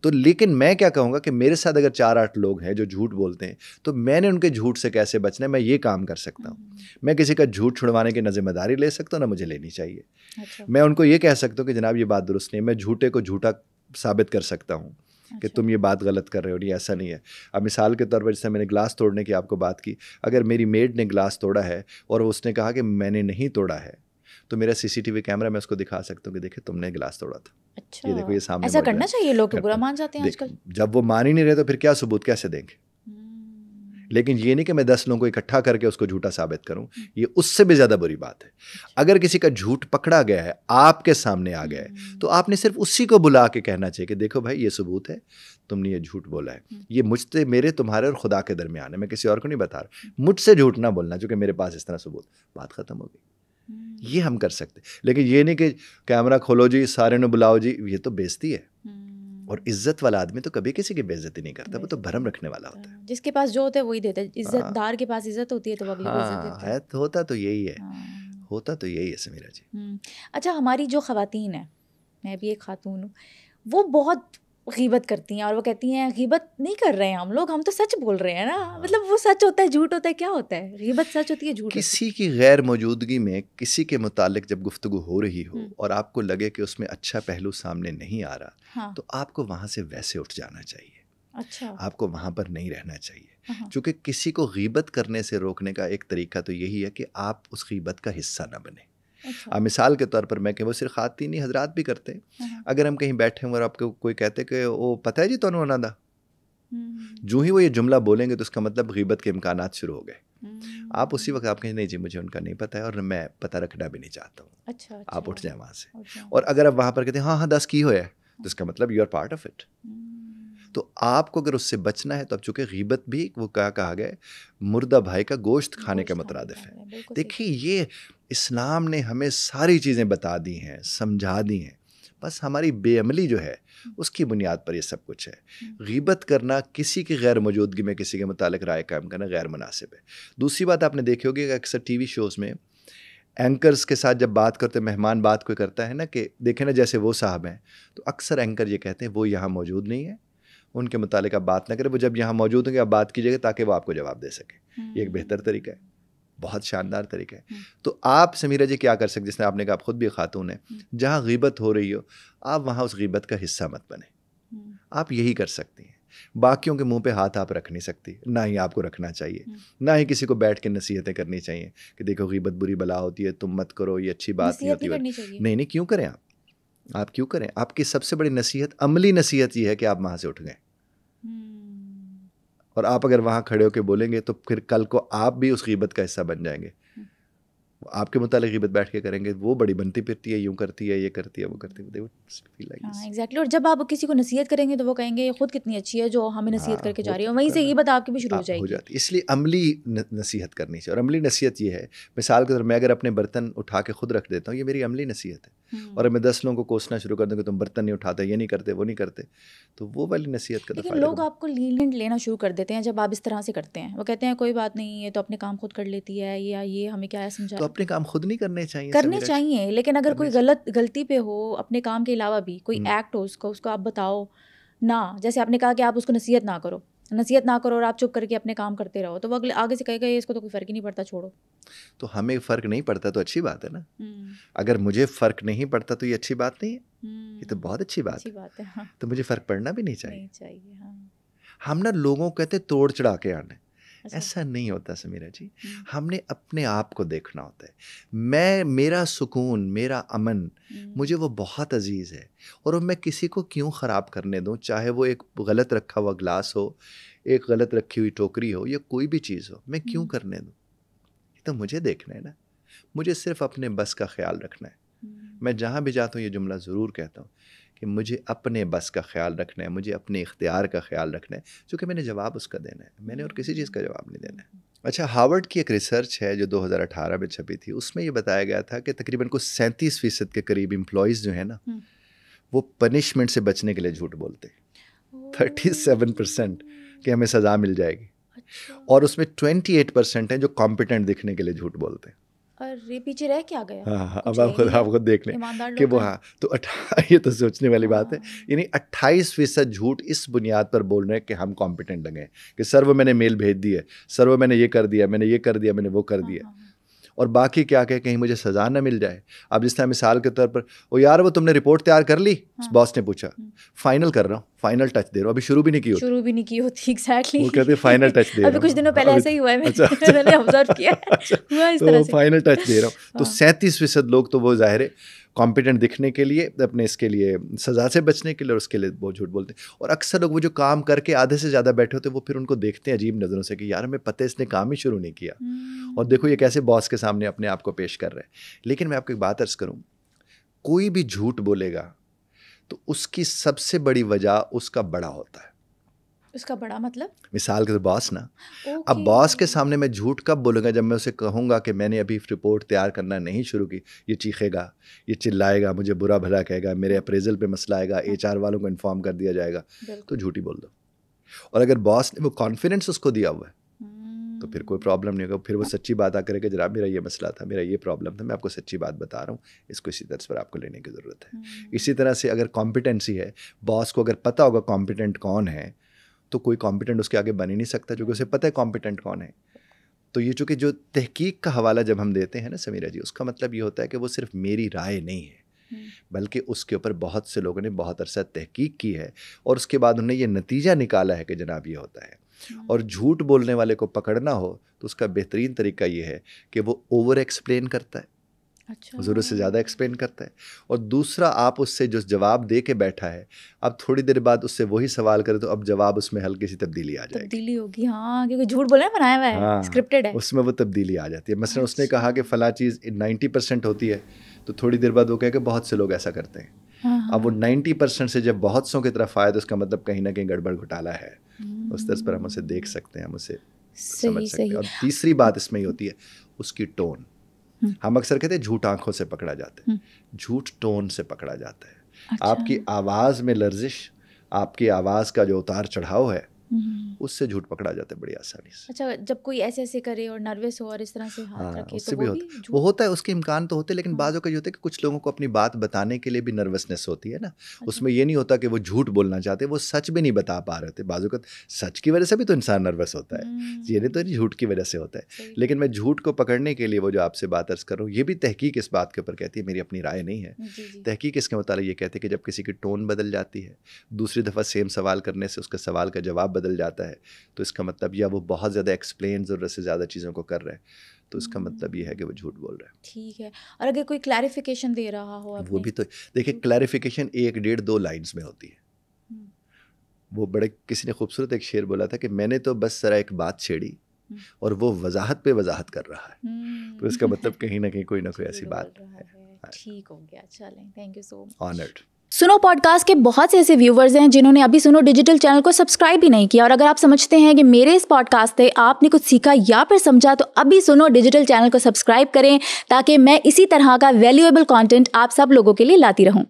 تو لیکن میں کیا کہوں گا کہ میرے ساتھ اگر 4-8 لوگ ہیں جو جھوٹ بولتے ہیں تو میں نے ان کے جھوٹ سے کیسے بچنا ہے, میں یہ کام کر سکتا ہوں. میں کسی کا جھوٹ چھڑوانے کی نہ ذمہ داری لے سکتا ہوں نہ مجھے لینی چاہیے. میں ان کو یہ کہہ سکتا ہوں کہ جناب یہ بات درست نہیں ہے. میں جھوٹے کو جھوٹا ثابت کر سکتا ہوں کہ تم یہ بات غلط کر رہے ہو, نہیں ایسا نہیں ہے. اب مثال کے طور پر جیسے میں نے گلاس توڑنے کی آپ کو بات کی, اگر میری میڈ نے گلاس توڑا ہے اور اس نے کہا کہ میں نے نہیں توڑا ہے تو میرا CCTV کیمرہ میں اس کو دکھا سکتا ہوں کہ دیکھیں تم نے گلاس توڑا تھا. اچھا, یہ دیکھو یہ سامنے. ایسا کرنا چاہیے, لوگ برا مان جاتے ہیں آج کل. جب وہ مان ہی نہیں رہے تو پھر کیا ثبوت کیسے دیں گے. لیکن یہ نہیں کہ میں 10 لوگوں کو اکٹھا کر کے اس کو جھوٹا ثابت کروں, یہ اس سے بھی زیادہ بری بات ہے. اگر کسی کا جھوٹ پکڑا گیا ہے, آپ کے سامنے آ گیا ہے, تو آپ نے صرف اسی کو بلا کے کہنا چاہیے کہ دیکھو بھائی یہ ثبوت ہے, تم نے یہ جھوٹ بولا ہے, یہ مجھ سے, میرے, تمہارے اور خدا کے درمیان ہے, میں کسی اور کو نہیں بتا رہا, مجھ سے جھوٹ نہ بولنا چونکہ میرے پاس اس طرح ثبوت. بات ختم ہو گئی. یہ ہم کر سکتے, لیکن یہ نہیں کہ کیمرہ کھولو جی سارے نے بلاؤ جی, یہ تو بےزتی ہے. اور عزت والا آدمی تو کبھی کسی کی بے عزتی نہیں کرتا, وہ تو بھرم رکھنے والا ہوتا ہے. جس کے پاس جو ہوتا ہے وہی دیتا ہے. عزت دار کے پاس عزت ہوتی ہے تو وہ اگلے کو عزت دیتا ہے. ہوتا تو یہی ہے, ہوتا تو یہی ہے سمیرا جی. اچھا, ہماری جو خواتین ہیں, میں بھی ایک خاتون ہوں, وہ بہت غیبت کرتی ہیں اور وہ کہتی ہیں غیبت نہیں کر رہے ہیں ہم لوگ, ہم تو سچ بول رہے ہیں نا. مطلب وہ سچ ہوتا ہے جھوٹ ہوتا ہے, کیا ہوتا ہے؟ غیبت سچ ہوتی ہے جھوٹ؟ کسی کی غیر موجودگی میں کسی کے متعلق جب گفتگو ہو رہی ہو اور آپ کو لگے کہ اس میں اچھا پہلو سامنے نہیں آ رہا, تو آپ کو وہاں سے ویسے اٹھ جانا چاہیے. اچھا, آپ کو وہاں پر نہیں رہنا چاہیے. چونکہ کسی کو غیبت کرنے سے روکنے کا ایک طریقہ تو یہی ہے کہ آپ اس غیبت کا حصہ نہ بنیں. مثال کے طور پر میں کہ وہ صرف خواتین حضرات بھی کرتے ہیں. اگر ہم کہیں بیٹھے ہیں اور آپ کو کوئی کہتے کہ وہ پتہ ہے جی تو انہوں نے, جو ہی وہ یہ جملہ بولیں گے تو اس کا مطلب غیبت کے امکانات شروع ہو گئے. آپ اسی وقت آپ کہیں نہیں جی مجھے ان کا نہیں پتہ ہے اور میں پتہ رکھنا بھی نہیں چاہتا ہوں. اچھا, آپ اٹھ جائیں وہاں سے. اور اگر آپ وہاں پر کہتے ہیں ہاں 10 کی ہویا ہے, تو اس کا مطلب you are part of it. تو آپ کو اگر اس سے بچنا ہے تو اب چونکہ غیبت بھی وہ کیا کہا گیا, مردہ بھائی کا گوشت کھانے کے مترادف ہے. دیکھیے یہ اسلام نے ہمیں ساری چیزیں بتا دی ہیں, سمجھا دی ہیں, بس ہماری بے عملی جو ہے اس کی بنیاد پر یہ سب کچھ ہے. غیبت کرنا, کسی کی غیر موجودگی میں کسی کے متعلق رائے قائم کرنا غیر مناسب ہے. دوسری بات آپ نے دیکھی ہوگی کہ اکثر ٹی وی شوز میں اینکرز کے ساتھ جب بات کرتے, مہمان بات کوئی کرتا ہے نا, کہ دیکھیں نا جیسے وہ صاحب ہیں, تو اکثر اینکر یہ کہتے ہیں وہ یہاں موجود نہیں ہے, ان کے متعلق آپ بات نہ کریں, وہ جب یہاں موجود ہوں گے آپ بات کیجیے گا تاکہ وہ آپ کو جواب دے سکیں. یہ ایک بہتر طریقہ ہے, بہت شاندار طریقہ ہے. تو آپ سمیرا جی کیا کر سکتے, جس نے آپ نے کہا آپ خود بھی خاتون ہیں, جہاں غیبت ہو رہی ہو آپ وہاں اس غیبت کا حصہ مت بنیں. آپ یہی کر سکتی ہیں. باقیوں کے منہ پہ ہاتھ آپ رکھ نہیں سکتی, نہ ہی آپ کو رکھنا چاہیے, نہ ہی کسی کو بیٹھ کے نصیحتیں کرنی چاہیے کہ دیکھو غیبت بری بلا ہوتی ہے, تم مت کرو, یہ اچھی بات نہیں ہوتی. نہیں کیوں کریں آپ کیوں کریں. آپ کی سب سے بڑی نصیحت, عملی نصیحت یہ ہے کہ آپ وہاں سے اٹھ گئے. اور آپ اگر وہاں کھڑے ہو کے بولیں گے تو پھر کل کو آپ بھی اس غیبت کا حصہ بن جائیں گے. آپ کے متعلق غیبت بیٹھ کے کریں گے, وہ بڑی بنتی پھرتی ہے, یوں کرتی ہے, یہ کرتی ہے, وہ کرتی ہے. ایگزیکٹلی. اور جب آپ کسی کو نصیحت کریں گے تو وہ کہیں گے یہ خود کتنی اچھی ہے جو ہمیں نصیحت کر کے جا رہی ہے, وہیں سے غیبت آپ کی بھی شروع ہو جائے گی. اس لیے عملی نصیحت کرنی چاہیے. اور عملی نصیحت یہ ہے, مثال کے طور میں اگر اپنے برتن اٹھا کے خود رکھ دیتا ہوں, یہ میری عملی نصیحت ہے. اور میں 10 لوگوں کو کوسنا شروع کر دوں کہ تم برتن نہیں اٹھاتے, یہ نہیں کرتے, وہ نہیں کرتے, تو وہ والی نصیحت کا. لیکن لوگ آپ کو لینٹ لینا شروع کر دیتے ہیں جب آپ اس طرح سے کرتے ہیں. وہ کہتے ہیں کوئی بات نہیں, یہ تو اپنے کام خود کر لیتی ہے, یا یہ ہمیں کیا ہے سمجھا. تو اپنے کام خود نہیں کرنے چاہیے, لیکن اگر کوئی غلطی پہ ہو, اپنے کام کے علاوہ بھی کوئی ایکٹ ہو, اس کو آپ بتاؤ نہ. جیسے آپ نے کہا کہ آپ اس کو نصیحت نہ کرو اور آپ چپ کر کے اپنے کام کرتے رہو, تو وہ آگے سے کہے گا اس کو تو کوئی فرق ہی نہیں پڑتا, چھوڑو. تو ہمیں فرق نہیں پڑتا تو اچھی بات ہے نا. اگر مجھے فرق نہیں پڑتا تو یہ اچھی بات نہیں ہے, یہ تو بہت اچھی بات ہے. تو مجھے فرق پڑنا بھی نہیں چاہیے. ہم نا لوگوں کہتے توڑ چڑھا کے آنا, ایسا نہیں ہوتا سمیرا جی. ہم نے اپنے آپ کو دیکھنا ہوتا ہے. میرا سکون, میرا امن مجھے وہ بہت عزیز ہے, اور میں کسی کو کیوں خراب کرنے دوں, چاہے وہ ایک غلط رکھا ہوا گلاس ہو, ایک غلط رکھی ہوئی ٹوکری ہو, یا کوئی بھی چیز ہو, میں کیوں کرنے دوں. یہ تو مجھے دیکھنا ہے نا, مجھے صرف اپنے بس کا خیال رکھنا ہے. میں جہاں بھی جاتا ہوں یہ جملہ ضرور کہتا ہوں کہ مجھے اپنے بس کا خیال رکھنا ہے, مجھے اپنے اختیار کا خیال رکھنا ہے, چونکہ میں نے جواب اس کا دینا ہے, میں نے اور کسی چیز کا جواب نہیں دینا ہے. اچھا, ہارورڈ کی ایک ریسرچ ہے جو 2018 میں چھپی تھی, اس میں یہ بتایا گیا تھا کہ تقریباً کچھ 37% کے قریب امپلائیز جو ہیں نا وہ پنشمنٹ سے بچنے کے لیے جھوٹ بولتے ہیں. 37% کہ ہمیں سزا مل جائے گی, اور اس میں 28% ہیں جو کمپیٹنٹ دکھنے کے لیے جھوٹ بولتے ہیں. ارے پیچھے رہ کیا گیا. ہاں, اب آپ خود دیکھ لیں کہ وہ, ہاں تو یہ تو سوچنے والی بات ہے. یعنی 28% جھوٹ اس بنیاد پر بول رہے ہیں کہ ہم کمپیٹنٹ لگے ہیں, کہ سر وہ میں نے میل بھیج دی ہے, سر وہ میں نے یہ کر دیا, میں نے یہ کر دیا, میں نے وہ کر دیا. اور باقی کیا کہ کہیں مجھے سزا نہ مل جائے. اب جس طرح مثال کے طور پر وہ یار وہ تم نے رپورٹ تیار کر لی, باس نے پوچھا, فائنل کر رہا ہوں, فائنل ٹچ دے رہا ہوں, ابھی شروع بھی نہیں کی ہوتی. ایگزیکٹلی وہ کہتے ہیں فائنل ٹچ دے رہا ہوں. ابھی کچھ دنوں پہلے ایسا ہی ہوا ہے, میں نے آبزرو کیا ہوا اس طرح سے, فائنل ٹچ دے رہا ہوں. تو 37% لوگ تو وہ ظاہر ہے کمپیٹنٹ دکھنے کے لیے, اپنے اس کے لیے سزا سے بچنے کے لیے, اور اس کے لیے وہ جھوٹ بولتے ہیں. اور اکثر لوگ وہ جو کام کر کے آدھے سے زیادہ بیٹھے ہوتے ہیں وہ پھر ان کو دیکھتے ہیں عجیب نظروں سے کہ یار ہمیں پتہ ہے اس نے کام ہی شروع نہیں کیا, اور دیکھو یہ کیسے باس کے سامنے اپنے آپ کو پیش کر رہے ہیں. لیکن میں آپ کو ایک بات عرض کروں, کوئی بھی جھوٹ بولے گا تو اس کی سب سے بڑی وجہ اس کا بڑا ہوتا ہے. اس کا بڑا مطلب مثال کے باس نا, اب باس کے سامنے میں جھوٹ کب بولوں گا؟ جب میں اسے کہوں گا کہ میں نے ابھی رپورٹ تیار کرنا نہیں شروع کی. یہ چیخے گا, یہ چلائے گا, مجھے برا بھلا کہے گا, میرے اپریزل پہ مسئلہ آئے گا, HR والوں کو انفارم کر دیا جائے گا, تو جھوٹ ہی بول دو. اور اگر باس نے وہ کانفیڈنس اس کو دیا ہوا ہے تو پھر کوئی پرابلم نہیں ہوگا. پھر وہ سچی بات آ کرے کہ جناب میرا یہ مسئلہ تھا, میرا یہ پرابلم تھا, میں آپ کو سچی بات بتا رہا ہوں, اس کو اسی طرح پر آپ کو لینے کی ضرورت ہے. اسی طرح سے اگر کمپیٹنسی ہے, باس کو اگر پتہ ہوگا کمپیٹنٹ کون ہے تو کوئی کمپیٹنٹ اس کے آگے بن ہی نہیں سکتا, کیونکہ اسے پتہ ہے کمپیٹنٹ کون ہے. تو یہ چونکہ جو تحقیق کا حوالہ جب ہم دیتے ہیں نا سمیرہ جی, اس کا مطلب یہ ہوتا ہے کہ وہ صرف میری رائے نہیں ہے, بلکہ اس کے اوپر بہت سے لوگوں نے بہت عرصہ تحقیق کی ہے, اور اس کے بعد انہوں نے یہ نتیجہ نکالا ہے کہ جناب یہ ہوتا ہے. اور جھوٹ بولنے والے کو پکڑنا ہو تو اس کا بہترین طریقہ یہ ہے کہ وہ اوور ایکسپلین کرتا ہے, ضرورت سے زیادہ ایکسپلین کرتا ہے. اور دوسرا, آپ اس سے جو جواب دے کے بیٹھا ہے, اب تھوڑی دیر بعد اس سے وہی سوال کرے تو اب جواب اس میں ہلکی سی تبدیلی آ جائے گی, تبدیلی ہوگی. ہاں, کیونکہ جھوٹ بولنا بنایا ہوا ہے, اسکرپٹڈ ہے, اس میں وہ تبدیلی آ جاتی ہے. مثلا اس نے کہا کہ فلاں چیز 90% ہوتی ہے, تو تھوڑی دیر بعد وہ کہے کہ بہت سے لوگ ایسا کرتے ہیں. اب وہ 90% سے جب بہت سوں کی طرف آئے تو اس کا مطلب کہیں نہ کہیں گڑبڑ گھوٹالا ہے. اس طرح پر ہم اسے دیکھ سکتے ہیں, ہم اسے سمجھ سکتے ہیں. اور تیسری بات اس میں یہ ہوتی ہے اس کی ٹون. ہم اکثر کہتے ہیں جھوٹ آنکھوں سے پکڑا جاتا ہے, جھوٹ ٹون سے پکڑا جاتا ہے. آپ کی آواز میں لرزش, آپ کی آواز کا جو اتار چڑھاؤ ہے, اس سے جھوٹ پکڑا جاتا ہے بڑی آسانی سے. اچھا, جب کوئی ایسے کرے اور نروس ہو اور اس طرح سے ہاتھ رکھے تو وہ ہوتا ہے, اس کے امکان تو ہوتے ہیں, لیکن بعضوں کا یہ ہوتا ہے کہ کچھ لوگوں کو اپنی بات بتانے کے لیے بھی نروسنس ہوتی ہے نا. اس میں یہ نہیں ہوتا کہ وہ جھوٹ بولنا چاہتے, وہ سچ بھی نہیں بتا پا رہے تھے. بعضوں کا سچ کی وجہ سے بھی تو انسان نروس ہوتا ہے, یہ نہیں تو جھوٹ کی وجہ سے ہوتا ہے. لیکن میں جھوٹ کو پکڑنے کے لیے وہ جو آپ سے بات عرض کر رہا ہوں, یہ بھی تحقیق اس بات کے اوپر کہتی ہے, میری اپنی رائے نہیں ہے. تحقیق اس کے متعلق یہ کہتے ہیں کہ جب کسی کی ٹون بدل جاتی ہے, دوسری دفعہ سیم سوال کرنے سے اس کا سوال کا جواب بدل جاتا ہے, تو اس کا مطلب یا وہ بہت زیادہ ایکسپلین ضرورت سے زیادہ چیزوں کو کر رہے ہیں, تو اس کا مطلب یہ ہے کہ وہ جھوٹ بول رہا ہے. ٹھیک ہے. اور اگر کوئی کلیریفیکیشن دے رہا ہو, وہ بھی تو دیکھیں, کلیریفیکیشن 1, 1.5, 2 لائنز میں ہوتی ہے. وہ بڑے کسی نے خوبصورت ایک شعر بولا تھا کہ میں نے تو بس ذرا ایک بات چھیڑی اور وہ وضاحت پہ وضاحت کر رہا ہے, تو اس کا مطلب کہیں نہ کہیں کوئی نہ کوئی ایسی بات ہے. ٹھیک ہو گیا, چلیں, thank you so much. Honoured. سنو پوڈ کاسٹ کے بہت سے ایسے ویورز ہیں جنہوں نے ابھی سنو ڈیجیٹل چینل کو سبسکرائب بھی نہیں کیا, اور اگر آپ سمجھتے ہیں کہ میرے اس پوڈ کاسٹ سے آپ نے کچھ سیکھا یا پھر سمجھا, تو ابھی سنو ڈیجیٹل چینل کو سبسکرائب کریں تاکہ میں اسی طرح کا ویلیویبل کانٹینٹ آپ سب لوگوں کے لیے لاتی رہوں.